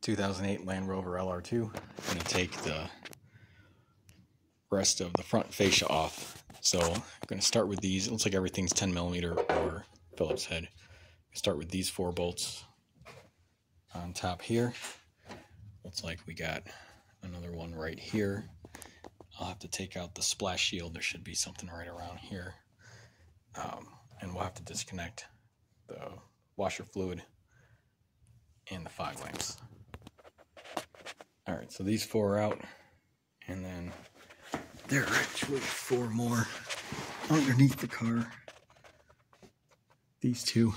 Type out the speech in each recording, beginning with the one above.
2008 Land Rover LR2. I'm going to take the rest of the front fascia off. So I'm going to start with these. It looks like everything's 10mm or Phillips head. Start with these 4 bolts on top here. Looks like we got another one right here. I'll have to take out the splash shield. There should be something right around here. And we'll have to disconnect the washer fluid and the fog lamps. Alright, so these 4 are out, and then there are actually 4 more underneath the car. These two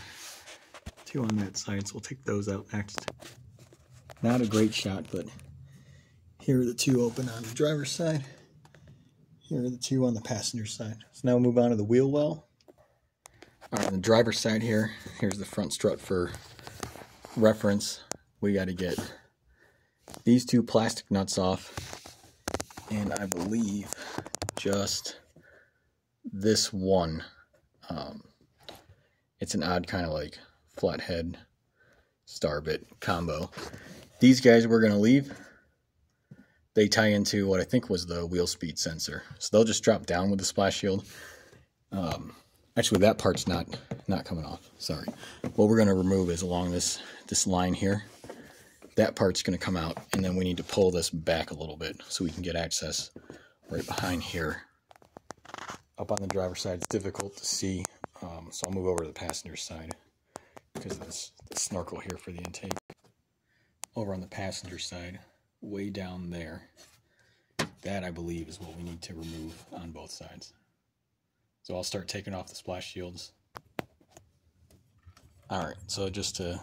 on that side, so we'll take those out next. Not a great shot, but here are the 2 open on the driver's side. Here are the 2 on the passenger side. So now we'll move on to the wheel well. Alright, on the driver's side here, here's the front strut for reference. We got to get these 2 plastic nuts off, and I believe just this one. It's an odd kind of like flathead star bit combo. These guys we're going to leave. They tie into what I think was the wheel speed sensor, so they'll just drop down with the splash shield. Actually, that part's not coming off. Sorry. What we're going to remove is along this line here. That part's going to come out, and then we need to pull this back a little bit so we can get access right behind here. Up on the driver's side, it's difficult to see, so I'll move over to the passenger side because of this snorkel here for the intake. Over on the passenger side, way down there, that I believe is what we need to remove on both sides. So I'll start taking off the splash shields. Alright, so just to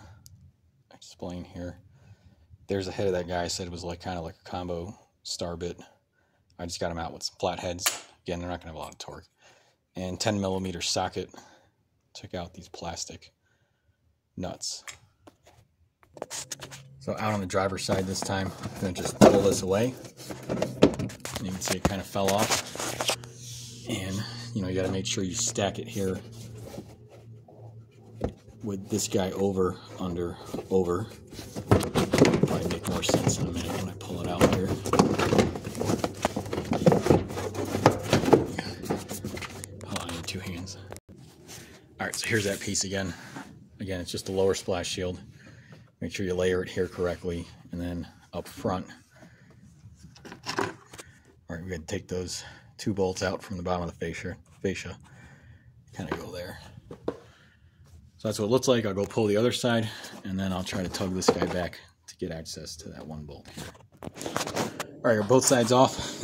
explain here, there's the head of that guy I said was like kind of like a combo star bit. I just got him out with some flatheads. Again, they're not going to have a lot of torque. And 10mm socket. Took out these plastic nuts. So out on the driver's side this time, I'm going to just pull this away. And you can see it kind of fell off. And you know, you got to make sure you stack it here with this guy over, under, over. Probably make more sense in a minute when I pull it out here. Hold on, I need 2 hands. Alright, so here's that piece again. Again, it's just a lower splash shield. Make sure you layer it here correctly, and then up front. Alright, we got to take those 2 bolts out from the bottom of the fascia. Kind of go there. So that's what it looks like. I'll go pull the other side, and then I'll try to tug this guy back to get access to that 1 bolt here. Alright, got both sides off.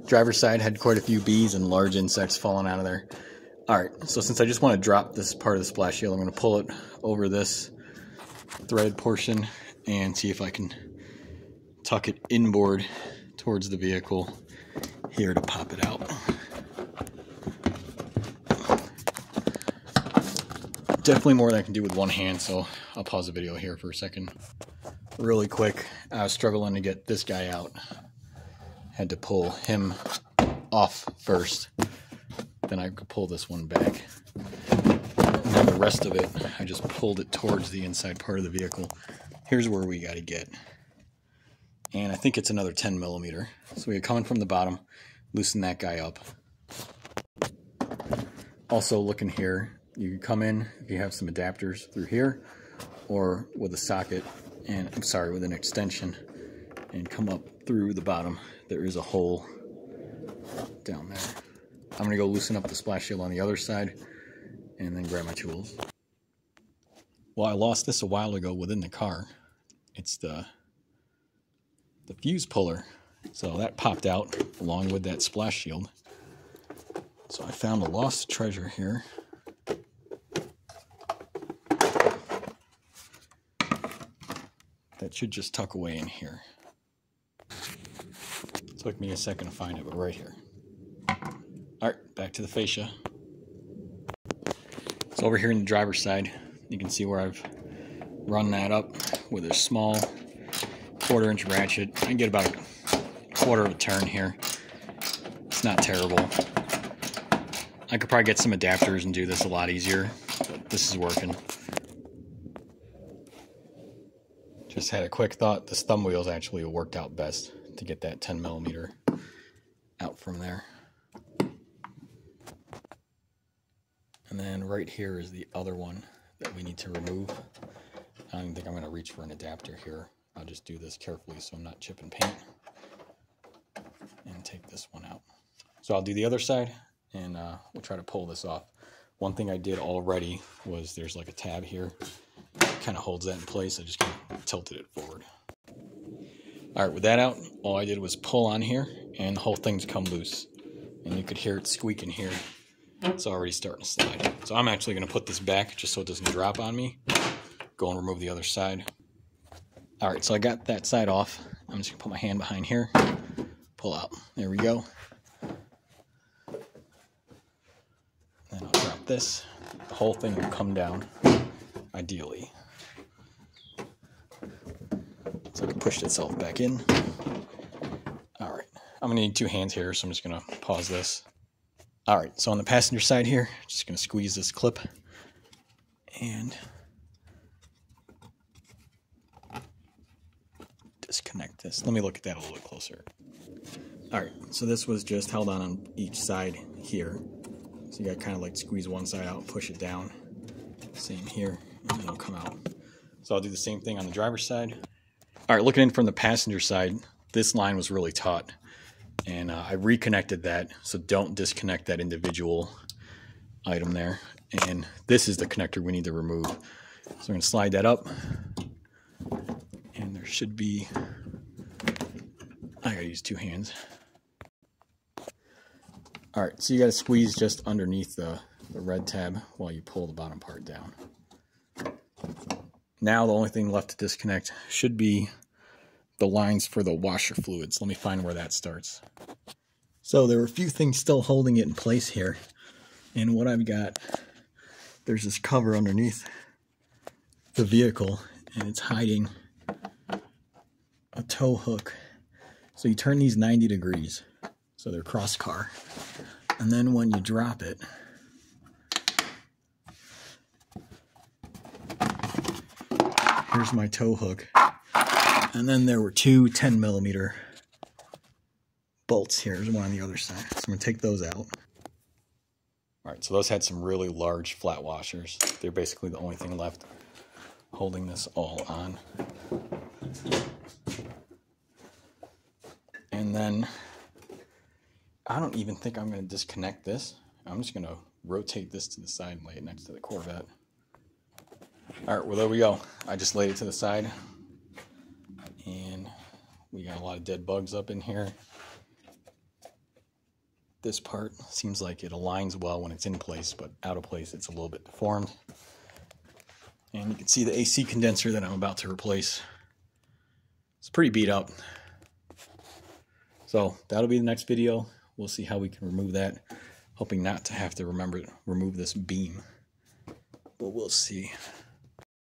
Driver's side had quite a few bees and large insects falling out of there. Alright, so since I just want to drop this part of the splash shield, I'm going to pull it over this thread portion and see if I can tuck it inboard towards the vehicle here to pop it out. Definitely more than I can do with one hand, so I'll pause the video here for a second. Really quick, I was struggling to get this guy out. Had to pull him off first. Then I could pull this one back. And then the rest of it, I just pulled it towards the inside part of the vehicle. Here's where we got to get. And I think it's another 10mm. So we're coming from the bottom, loosen that guy up. Also looking here, you can come in if you have some adapters through here, or with a socket, and I'm sorry, with an extension, and come up through the bottom. There is a hole down there. I'm going to go loosen up the splash shield on the other side, and then grab my tools. Well, I lost this a while ago within the car. It's the fuse puller. So that popped out along with that splash shield. So I found a lost treasure here. That should just tuck away in here. It took me a second to find it, but right here. Alright, back to the fascia. So over here in the driver's side, you can see where I've run that up with a small 1/4-inch ratchet. I can get about a 1/4 of a turn here. It's not terrible. I could probably get some adapters and do this a lot easier, but this is working. Just had a quick thought. This thumb wheel's actually worked out best to get that 10 millimeter out from there. And then right here is the other one that we need to remove. I don't even think I'm going to reach for an adapter here. I'll just do this carefully so I'm not chipping paint. And take this one out. So I'll do the other side and we'll try to pull this off. One thing I did already was there's like a tab here. It kind of holds that in place. I just kind of tilted it forward. All right, with that out, all I did was pull on here and the whole thing's come loose. And you could hear it squeaking here. It's already starting to slide. So I'm actually going to put this back just so it doesn't drop on me. Go and remove the other side. All right, so I got that side off. I'm just going to put my hand behind here. Pull out. There we go. Then I'll drop this. The whole thing will come down, ideally. So it pushed itself back in. All right. I'm going to need two hands here, so I'm just going to pause this. All right, so on the passenger side here, just going to squeeze this clip and disconnect this. Let me look at that a little bit closer. All right, so this was just held on each side here. So you got to kind of like squeeze one side out, push it down. Same here, and then it'll come out. So I'll do the same thing on the driver's side. All right, looking in from the passenger side, this line was really taut. And I reconnected that, so don't disconnect that individual item there. And this is the connector we need to remove. So I'm going to slide that up. And there should be, I got to use two hands. All right, so you got to squeeze just underneath the red tab while you pull the bottom part down. Now the only thing left to disconnect should be the lines for the washer fluids. Let me find where that starts. So there are a few things still holding it in place here. And what I've got, there's this cover underneath the vehicle and it's hiding a tow hook. So you turn these 90 degrees. So they're cross car. And then when you drop it, here's my tow hook. And then there were two 10 millimeter bolts here. There's one on the other side. So I'm going to take those out. All right, so those had some really large flat washers. They're basically the only thing left holding this all on. And then I don't even think I'm going to disconnect this. I'm just going to rotate this to the side and lay it next to the Corvette. All right, well, there we go. I just laid it to the side. And we got a lot of dead bugs up in here. This part seems like it aligns well when it's in place, but out of place it's a little bit deformed. And you can see the AC condenser that I'm about to replace. It's pretty beat up. So that'll be the next video. We'll see how we can remove that. Hoping not to have to remove this beam. But we'll see.